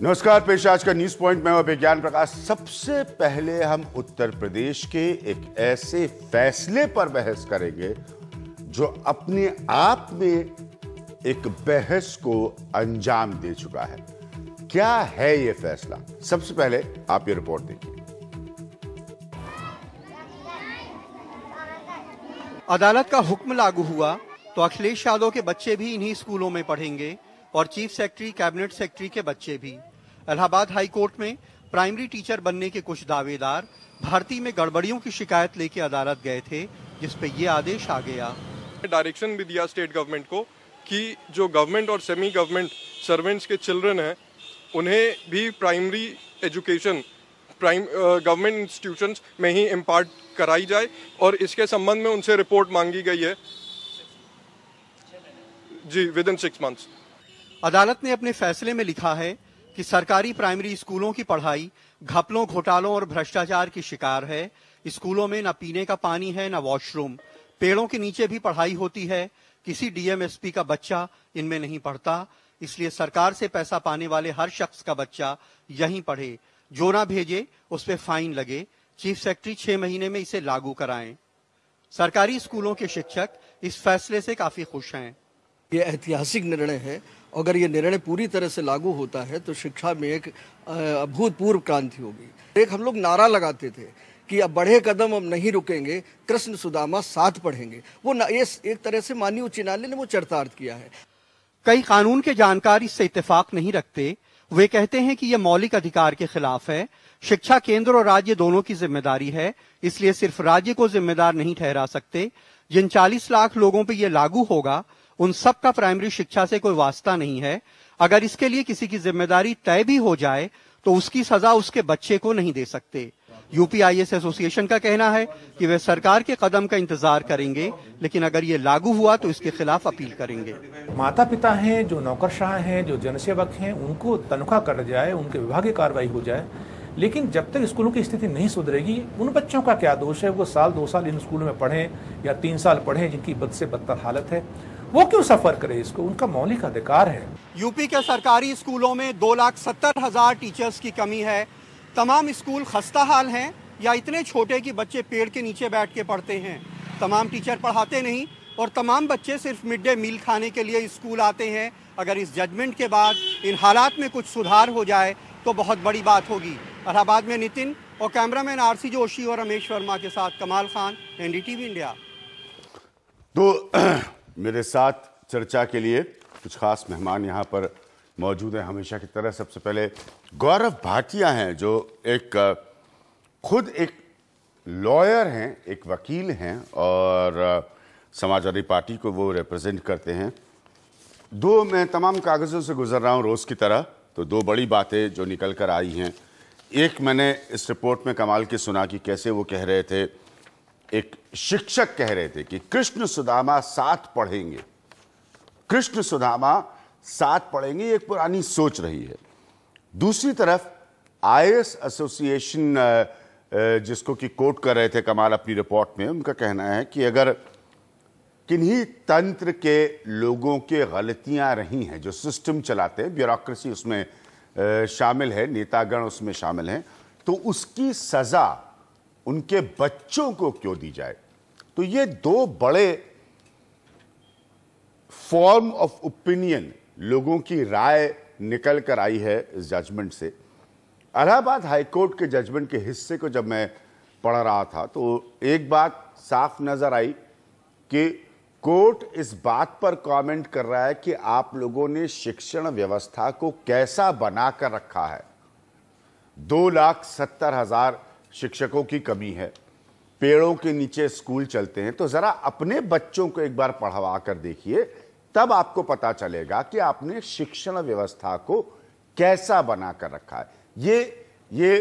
नमस्कार, पेश आज का न्यूज पॉइंट में विज्ञान प्रकाश। सबसे पहले हम उत्तर प्रदेश के एक ऐसे फैसले पर बहस करेंगे जो अपने आप में एक बहस को अंजाम दे चुका है। क्या है यह फैसला? सबसे पहले आप ये रिपोर्ट देखिए। अदालत का हुक्म लागू हुआ तो अखिलेश यादव के बच्चे भी इन्हीं स्कूलों में पढ़ेंगे और चीफ सेक्रेटरी, कैबिनेट सेक्रेटरी के बच्चे भी। इलाहाबाद हाई कोर्ट में प्राइमरी टीचर बनने के कुछ दावेदार भर्ती में गड़बड़ियों की शिकायत लेके अदालत गए थे, जिस पे ये आदेश आ गया। डायरेक्शन भी दिया स्टेट गवर्नमेंट को कि जो गवर्नमेंट और सेमी गवर्नमेंट सर्वेंट्स के चिल्ड्रन हैं उन्हें भी प्राइमरी एजुकेशन गवर्नमेंट इंस्टीट्यूशंस में ही इम्पार्ट कराई जाए और इसके संबंध में उनसे रिपोर्ट मांगी गई है जी विदिन 6 months। अदालत ने अपने फैसले में लिखा है कि सरकारी प्राइमरी स्कूलों की पढ़ाई घपलों, घोटालों और भ्रष्टाचार की शिकार है। स्कूलों में न पीने का पानी है, न वॉशरूम। पेड़ों के नीचे भी पढ़ाई होती है। किसी डीएमएसपी का बच्चा इनमें नहीं पढ़ता, इसलिए सरकार से पैसा पाने वाले हर शख्स का बच्चा यहीं पढ़े। जो ना भेजे उस पे फाइन लगे। चीफ सेक्रेटरी 6 महीने में इसे लागू कराएं। सरकारी स्कूलों के शिक्षक इस फैसले से काफी खुश हैं। ये ऐतिहासिक निर्णय है। अगर ये निर्णय पूरी तरह से लागू होता है तो शिक्षा में एक अभूतपूर्व क्रांति होगी। एक हम लोग नारा लगाते थे कि अब बढ़े कदम अब नहीं रुकेंगे, कृष्ण सुदामा साथ पढ़ेंगे। वो ये एक तरह से माननीय उच्च न्यायालय ने वो चरितार्थ किया है। कई कानून के जानकार इससे इत्तेफाक नहीं रखते। वे कहते हैं कि यह मौलिक अधिकार के खिलाफ है। शिक्षा केंद्र और राज्य दोनों की जिम्मेदारी है, इसलिए सिर्फ राज्य को जिम्मेदार नहीं ठहरा सकते। जिन 40 लाख लोगों पर यह लागू होगा उन सब का प्राइमरी शिक्षा से कोई वास्ता नहीं है। अगर इसके लिए किसी की जिम्मेदारी तय भी हो जाए तो उसकी सजा उसके बच्चे को नहीं दे सकते। यूपीआईएस एसोसिएशन का कहना है कि वे सरकार के कदम का इंतजार करेंगे, लेकिन अगर ये लागू हुआ तो इसके खिलाफ अपील करेंगे। माता पिता हैं, जो नौकरशाह हैं, जो जनसेवक हैं, उनको तनख्वाह कर जाए, उनके विभागीय कार्रवाई हो जाए। लेकिन जब तक स्कूलों की स्थिति नहीं सुधरेगी, उन बच्चों का क्या दोष है? वो साल 2 साल इन स्कूलों में पढ़ें या 3 साल पढ़ें जिनकी बद से बदतर हालत है, वो क्यों सफर करे? इसको उनका मौलिक अधिकार है। यूपी के सरकारी स्कूलों में 2,70,000 टीचर्स की कमी है। तमाम स्कूल खस्ता हाल हैं या इतने छोटे कि बच्चे पेड़ के नीचे बैठ के पढ़ते हैं। तमाम टीचर पढ़ाते नहीं और तमाम बच्चे सिर्फ मिड डे मील खाने के लिए स्कूल आते हैं। अगर इस जजमेंट के बाद इन हालात में कुछ सुधार हो जाए तो बहुत बड़ी बात होगी। इलाहाबाद में नितिन और कैमरामैन आरसी जोशी और रमेश वर्मा के साथ कमाल खान, एनडीटीवी इंडिया। तो मेरे साथ चर्चा के लिए कुछ खास मेहमान यहाँ पर मौजूद हैं हमेशा की तरह। सबसे पहले गौरव भाटिया हैं, जो खुद एक लॉयर हैं, एक वकील हैं और समाजवादी पार्टी को वो रिप्रेजेंट करते हैं। मैं तमाम कागज़ों से गुजर रहा हूँ रोज़ की तरह, तो 2 बड़ी बातें जो निकल कर आई हैं। एक मैंने इस रिपोर्ट में कमाल की सुना कि कैसे वो कह रहे थे, एक शिक्षक कह रहे थे कि कृष्ण सुदामा साथ पढ़ेंगे, कृष्ण सुदामा साथ पढ़ेंगे। एक पुरानी सोच रही है। दूसरी तरफ आईएएस एसोसिएशन जिसको कि कोट कर रहे थे कमाल अपनी रिपोर्ट में, उनका कहना है कि अगर किन्हीं तंत्र के लोगों के गलतियां रही हैं, जो सिस्टम चलाते हैं, ब्यूरोक्रेसी उसमें शामिल है, नेतागण उसमें शामिल हैं, तो उसकी सजा उनके बच्चों को क्यों दी जाए? तो ये 2 बड़े फॉर्म ऑफ ओपिनियन, लोगों की राय निकल कर आई है इस जजमेंट से। इलाहाबाद हाईकोर्ट के जजमेंट के हिस्से को जब मैं पढ़ रहा था तो एक बात साफ नजर आई कि कोर्ट इस बात पर कमेंट कर रहा है कि आप लोगों ने शिक्षण व्यवस्था को कैसा बनाकर रखा है। 2,70,000 शिक्षकों की कमी है, पेड़ों के नीचे स्कूल चलते हैं, तो जरा अपने बच्चों को एक बार पढ़वा कर देखिए, तब आपको पता चलेगा कि आपने शिक्षण व्यवस्था को कैसा बनाकर रखा है। ये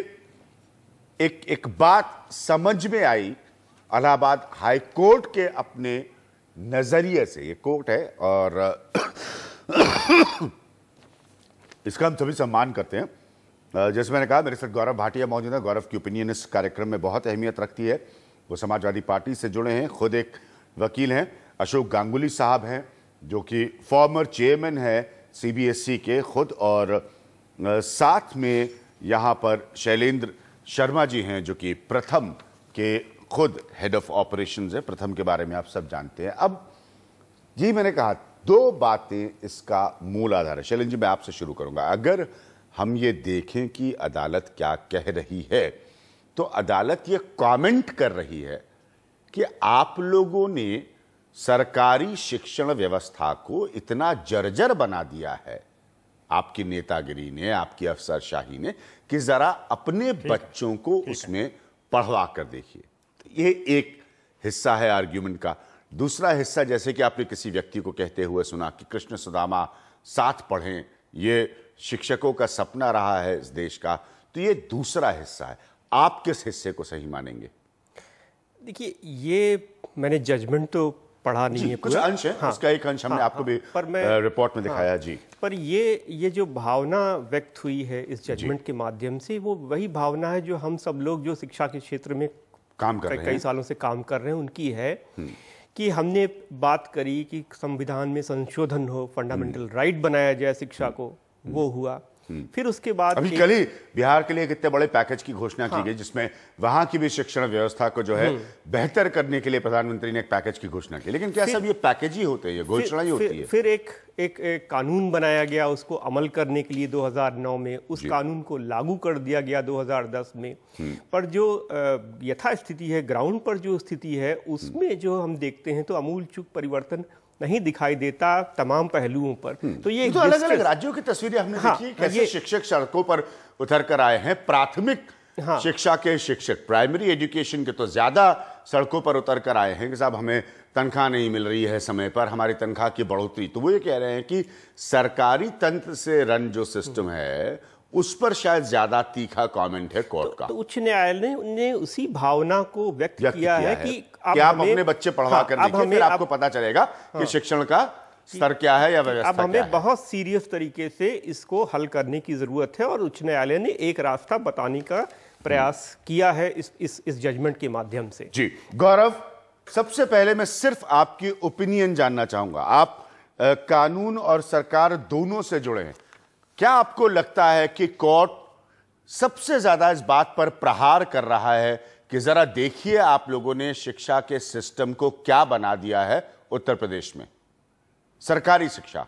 एक बात समझ में आई इलाहाबाद हाई कोर्ट के अपने नजरिए से। ये कोर्ट है और इसका हम सभी सम्मान करते हैं। जैसे मैंने कहा, मेरे साथ गौरव भाटिया मौजूद है। गौरव की ओपिनियन इस कार्यक्रम में बहुत अहमियत रखती है। वो समाजवादी पार्टी से जुड़े हैं, खुद एक वकील हैं। अशोक गांगुली साहब हैं जो कि फॉर्मर चेयरमैन है सीबीएसई के खुद, और साथ में यहाँ पर शैलेंद्र शर्मा जी हैं, जो कि प्रथम के खुद हेड ऑफ ऑपरेशंस है। प्रथम के बारे में आप सब जानते हैं। अब जी मैंने कहा दो बातें इसका मूल आधार है। शैलेंद्र जी, मैं आपसे शुरू करूंगा। अगर हम ये देखें कि अदालत क्या कह रही है, तो अदालत ये कमेंट कर रही है कि आप लोगों ने सरकारी शिक्षण व्यवस्था को इतना जर्जर बना दिया है, आपकी नेतागिरी ने, आपकी अफसरशाही ने, कि जरा अपने बच्चों को उसमें पढ़वा कर देखिए। ये एक हिस्सा है आर्ग्यूमेंट का। दूसरा हिस्सा, जैसे कि आपने किसी व्यक्ति को कहते हुए सुना कि कृष्ण सुदामा साथ पढ़ें, ये शिक्षकों का सपना रहा है इस देश का, तो ये दूसरा हिस्सा है। आप किस हिस्से को सही मानेंगे? देखिए, ये मैंने जजमेंट तो पढ़ा नहीं है, कुछ अंश है। हाँ, उसका एक अंश हमने आपको भी रिपोर्ट में दिखाया जी। पर ये जो भावना व्यक्त हुई है इस जजमेंट के माध्यम से, वो वही भावना है जो हम सब लोग जो शिक्षा के क्षेत्र में काम कर रहे हैं, कई सालों से काम कर रहे हैं, उनकी है। कि हमने बात करी कि संविधान में संशोधन हो, फंडामेंटल राइट बनाया जाए शिक्षा को, वो हुआ। फिर उसके बाद अभी कल ही बिहार के लिए कितने बड़े पैकेज की घोषणा की गई, जिसमें वहां की भी शिक्षण व्यवस्था को जो है बेहतर करने के लिए प्रधानमंत्री ने एक पैकेज की घोषणा की। लेकिन क्या सब ये पैकेज ही होते हैं, ये घोषणा ही होती है? फिर एक कानून बनाया गया उसको अमल करने के लिए 2009 में। उस कानून को लागू कर दिया गया 2010 में। पर जो यथास्थिति है, ग्राउंड पर जो स्थिति है, उसमें जो हम देखते हैं तो आमूलचूल परिवर्तन नहीं दिखाई देता तमाम पहलुओं पर। तो ये तो अलग अलग राज्यों की तस्वीरें हमने देखी, कैसे शिक्षक सड़कों पर उतर कर आए हैं। प्राथमिक शिक्षा के शिक्षक, प्राइमरी एजुकेशन के तो ज्यादा सड़कों पर उतर कर आए हैं कि साहब हमें तनख्वाह नहीं मिल रही है समय पर, हमारी तनख्वाह की बढ़ोतरी। तो वो ये कह रहे हैं कि सरकारी तंत्र से रन जो सिस्टम है उस पर शायद ज्यादा तीखा कमेंट है कोर्ट का। तो उच्च न्यायालय ने उसी भावना को व्यक्त किया है कि आप अपने बच्चे पढ़वा कर देखिए, फिर आपको पता चलेगा कि शिक्षण का स्तर क्या है या व्यवस्था अब हमें बहुत सीरियस तरीके से इसको हल करने की जरूरत है। और उच्च न्यायालय ने एक रास्ता बताने का प्रयास किया है इस जजमेंट के माध्यम से। जी गौरव, सबसे पहले मैं सिर्फ आपकी ओपिनियन जानना चाहूंगा। आप कानून और सरकार दोनों से जुड़े हैं। क्या आपको लगता है कि कोर्ट सबसे ज्यादा इस बात पर प्रहार कर रहा है कि जरा देखिए आप लोगों ने शिक्षा के सिस्टम को क्या बना दिया है उत्तर प्रदेश में, सरकारी शिक्षा?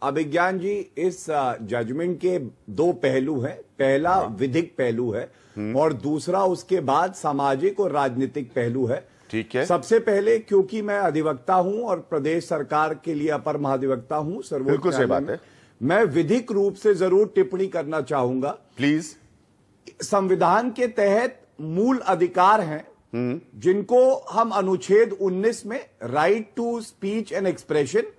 अभिज्ञान जी, इस जजमेंट के दो पहलू हैं। पहला विधिक पहलू है और दूसरा उसके बाद सामाजिक और राजनीतिक पहलू है। ठीक है। सबसे पहले, क्योंकि मैं अधिवक्ता हूं और प्रदेश सरकार के लिए अपर महाधिवक्ता हूं सर्वोच्च न्यायालय में, मैं विधिक रूप से जरूर टिप्पणी करना चाहूंगा। प्लीज। संविधान के तहत मूल अधिकार हैं जिनको हम अनुच्छेद 19 में right to speech and expression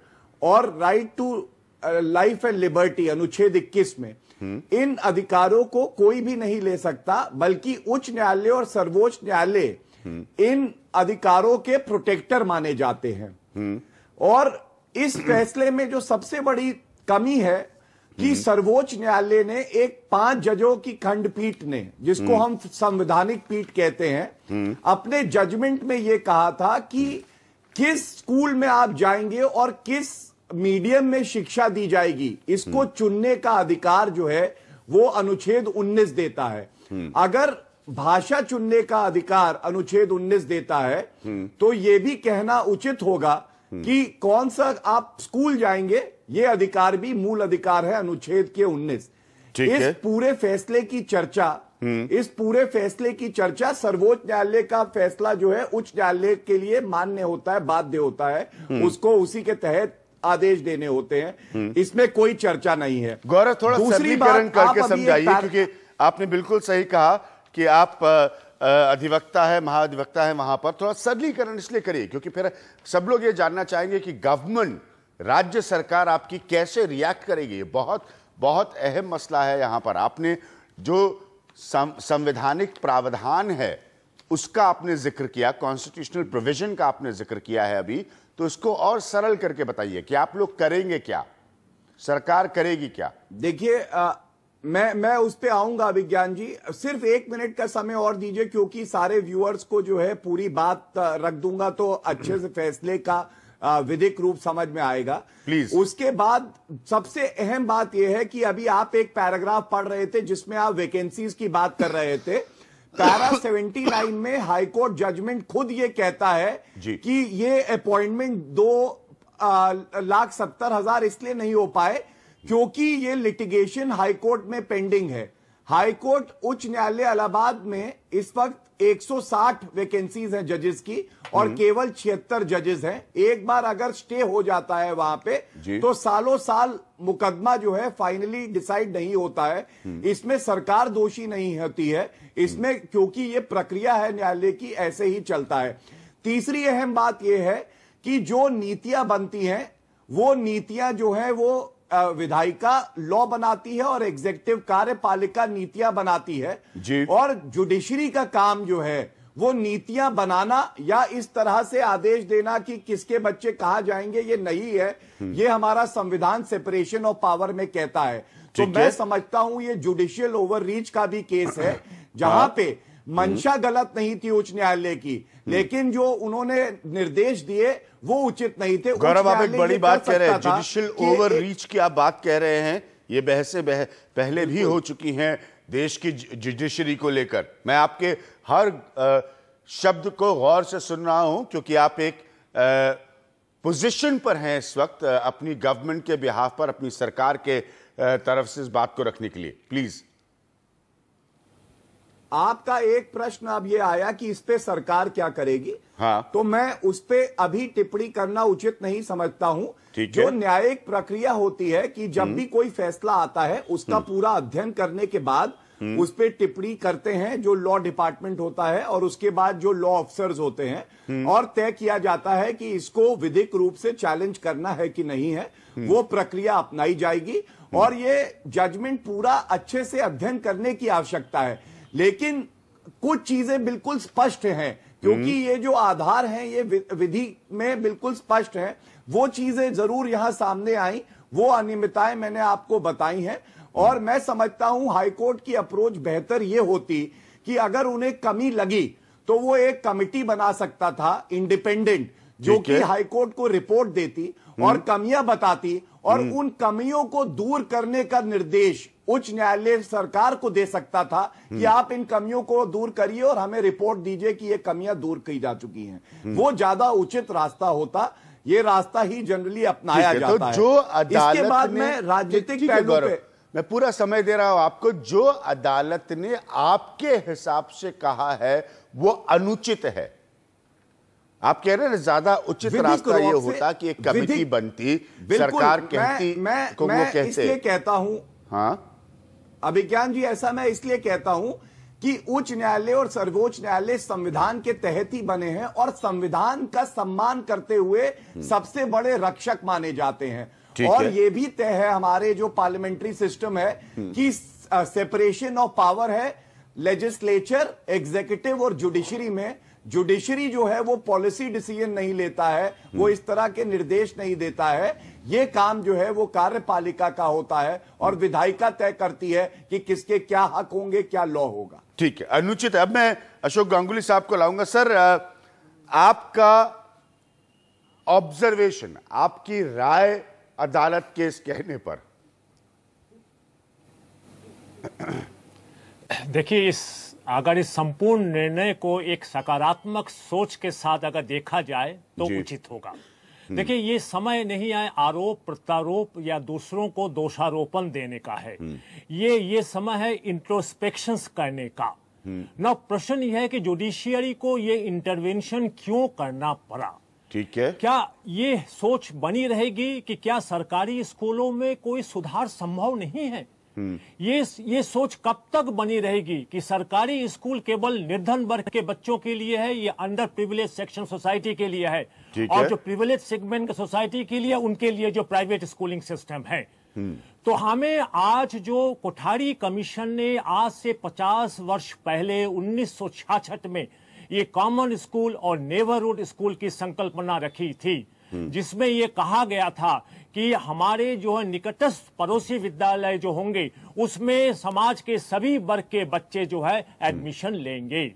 और right to life and liberty अनुच्छेद 21 में, इन अधिकारों को कोई भी नहीं ले सकता, बल्कि उच्च न्यायालय और सर्वोच्च न्यायालय इन अधिकारों के प्रोटेक्टर माने जाते हैं। और इस फैसले में जो सबसे बड़ी कमी है कि सर्वोच्च न्यायालय ने एक 5 जजों की खंडपीठ ने, जिसको हम संवैधानिक पीठ कहते हैं, अपने जजमेंट में यह कहा था कि किस स्कूल में आप जाएंगे और किस मीडियम में शिक्षा दी जाएगी, इसको चुनने का अधिकार जो है वो अनुच्छेद 19 देता है। अगर भाषा चुनने का अधिकार अनुच्छेद 19 देता है तो यह भी कहना उचित होगा कि कौन सा आप स्कूल जाएंगे, यह अधिकार भी मूल अधिकार है अनुच्छेद के 19। इस पूरे फैसले की चर्चा सर्वोच्च न्यायालय का फैसला जो है उच्च न्यायालय के लिए मान्य होता है, बाध्य होता है, उसको उसी के तहत आदेश देने होते हैं। इसमें कोई चर्चा नहीं है। गौरव, थोड़ा सरलीकरण करके समझाइए, क्योंकि आपने बिल्कुल सही कहा कि आप अधिवक्ता है, महाधिवक्ता है, वहां पर थोड़ा सरलीकरण इसलिए करिए क्योंकि फिर सब लोग ये जानना चाहेंगे कि गवर्नमेंट, राज्य सरकार आपकी कैसे रिएक्ट करेगी। बहुत बहुत अहम मसला है यहां पर। आपने जो संवैधानिक प्रावधान है उसका आपने जिक्र किया, कॉन्स्टिट्यूशनल प्रोविजन का आपने जिक्र किया है अभी, तो इसको और सरल करके बताइए कि आप लोग करेंगे क्या, सरकार करेगी क्या? देखिए, मैं उस पे आऊंगा अभिज्ञान जी, सिर्फ 1 मिनट का समय और दीजिए, क्योंकि सारे व्यूअर्स को जो है पूरी बात रख दूंगा तो अच्छे से फैसले का विधिक रूप समझ में आएगा। प्लीज। उसके बाद सबसे अहम बात यह है कि अभी आप एक पैराग्राफ पढ़ रहे थे जिसमें आप वैकेंसीज की बात कर रहे थे। पैरा 79 में हाईकोर्ट जजमेंट खुद ये कहता है कि ये अपॉइंटमेंट 2,70,000 इसलिए नहीं हो पाए क्योंकि ये लिटिगेशन हाईकोर्ट में पेंडिंग है। हाईकोर्ट उच्च न्यायालय इलाहाबाद में इस वक्त 160 वैकेंसीज हैं जजेस की और केवल 76 जजेस हैं। एक बार अगर स्टे हो जाता है वहां पे तो सालों साल मुकदमा जो है फाइनली डिसाइड नहीं होता है। इसमें सरकार दोषी नहीं होती है, इसमें क्योंकि ये प्रक्रिया है न्यायालय की, ऐसे ही चलता है। तीसरी अहम बात यह है कि जो नीतियां बनती हैं वो नीतियां जो है वो विधायिका लॉ बनाती है और एग्जीक्यूटिव कार्यपालिका नीतियां बनाती है और जुडिशरी का काम जो है वो नीतियां बनाना या इस तरह से आदेश देना कि किसके बच्चे कहां जाएंगे, ये नहीं है। ये हमारा संविधान सेपरेशन ऑफ पावर में कहता है। तो मैं समझता हूं ये जुडिशियल ओवररीच का भी केस है जहां पे मंशा गलत नहीं थी उच्च न्यायालय की, लेकिन जो उन्होंने निर्देश दिए वो उचित नहीं थे। गौरव, आप एक बड़ी बात कह रहे हैं, जुडिशियल ओवररीच की आप बात कह रहे हैं। ये बहसें पहले भी हो चुकी हैं देश की जुडिशरी को लेकर। मैं आपके हर शब्द को गौर से सुन रहा हूं क्योंकि आप एक पोजीशन पर हैं इस वक्त अपनी गवर्नमेंट के बिहाफ पर, अपनी सरकार के तरफ से इस बात को रखने के लिए। प्लीज। आपका एक प्रश्न अब ये आया कि इस पे सरकार क्या करेगी। हाँ। तो मैं उस पे अभी टिप्पणी करना उचित नहीं समझता हूं। जो न्यायिक प्रक्रिया होती है कि जब भी कोई फैसला आता है उसका पूरा अध्ययन करने के बाद उस पे टिप्पणी करते हैं जो लॉ डिपार्टमेंट होता है और उसके बाद जो लॉ ऑफिसर्स होते हैं और तय किया जाता है कि इसको विधिक रूप से चैलेंज करना है कि नहीं है। वो प्रक्रिया अपनाई जाएगी और ये जजमेंट पूरा अच्छे से अध्ययन करने की आवश्यकता है। लेकिन कुछ चीजें बिल्कुल स्पष्ट हैं क्योंकि ये जो आधार हैं ये विधि में बिल्कुल स्पष्ट हैं। वो चीजें जरूर यहां सामने आई, वो अनियमितताएं मैंने आपको बताई हैं और मैं समझता हूं हाईकोर्ट की अप्रोच बेहतर ये होती कि अगर उन्हें कमी लगी तो वो एक कमिटी बना सकता था इंडिपेंडेंट, जो कि हाईकोर्ट को रिपोर्ट देती और कमियां बताती और उन कमियों को दूर करने का निर्देश उच्च न्यायालय सरकार को दे सकता था कि आप इन कमियों को दूर करिए और हमें रिपोर्ट दीजिए कि ये कमियां दूर की जा चुकी हैं। वो ज्यादा उचित रास्ता होता। ये रास्ता ही जनरली अपनाया जाता है। जो अदालत इसके बाद में राजनीतिक पहलू पे मैं पूरा समय दे रहा हूं आपको। जो अदालत ने आपके हिसाब से कहा है वो अनुचित है, आप कह रहे हैं ज्यादा उचित रास्ता ये होता कि एक कमेटी बनती, सरकार कहती, मैं इसलिए कहता हूं, हाँ अभिज्ञान जी, ऐसा मैं इसलिए कहता हूं कि उच्च न्यायालय और सर्वोच्च न्यायालय संविधान के तहत ही बने हैं और संविधान का सम्मान करते हुए सबसे बड़े रक्षक माने जाते हैं। और ये भी तय है हमारे जो पार्लियामेंट्री सिस्टम है कि सेपरेशन ऑफ पावर है लेजिस्लेचर, एग्जीक्यूटिव और जुडिशरी में। जुडिशरी जो है वो पॉलिसी डिसीजन नहीं लेता है, वो इस तरह के निर्देश नहीं देता है। ये काम जो है वो कार्यपालिका का होता है और विधायिका तय करती है कि किसके क्या हक होंगे, क्या लॉ होगा। ठीक है, अनुचित। अब मैं अशोक गांगुली साहब को लाऊंगा। सर, आपका ऑब्जर्वेशन, आपकी राय अदालत के इस कहने पर। देखिए, अगर इस संपूर्ण निर्णय को एक सकारात्मक सोच के साथ अगर देखा जाए तो उचित होगा। देखिए, ये समय नहीं है आरोप प्रत्यारोप या दूसरों को दोषारोपण देने का है। ये समय है इंट्रोस्पेक्शंस करने का। ना प्रश्न यह है कि जुडिशियरी को ये इंटरवेंशन क्यों करना पड़ा। ठीक है, क्या ये सोच बनी रहेगी कि क्या सरकारी स्कूलों में कोई सुधार संभव नहीं है? ये सोच कब तक बनी रहेगी कि सरकारी स्कूल केवल निर्धन वर्ग के बच्चों के लिए है, ये अंडर प्रिविलेज सेक्शन सोसाइटी के लिए है, और जो प्रिविलेज सेगमेंट के सोसाइटी के लिए, उनके लिए जो प्राइवेट स्कूलिंग सिस्टम है। तो हमें आज जो कोठारी कमीशन ने आज से 50 वर्ष पहले 1966 में ये कॉमन स्कूल और नेबरहुड स्कूल की संकल्पना रखी थी, जिसमें ये कहा गया था कि हमारे जो है निकटस्थ पड़ोसी विद्यालय जो होंगे उसमें समाज के सभी वर्ग के बच्चे जो है एडमिशन लेंगे।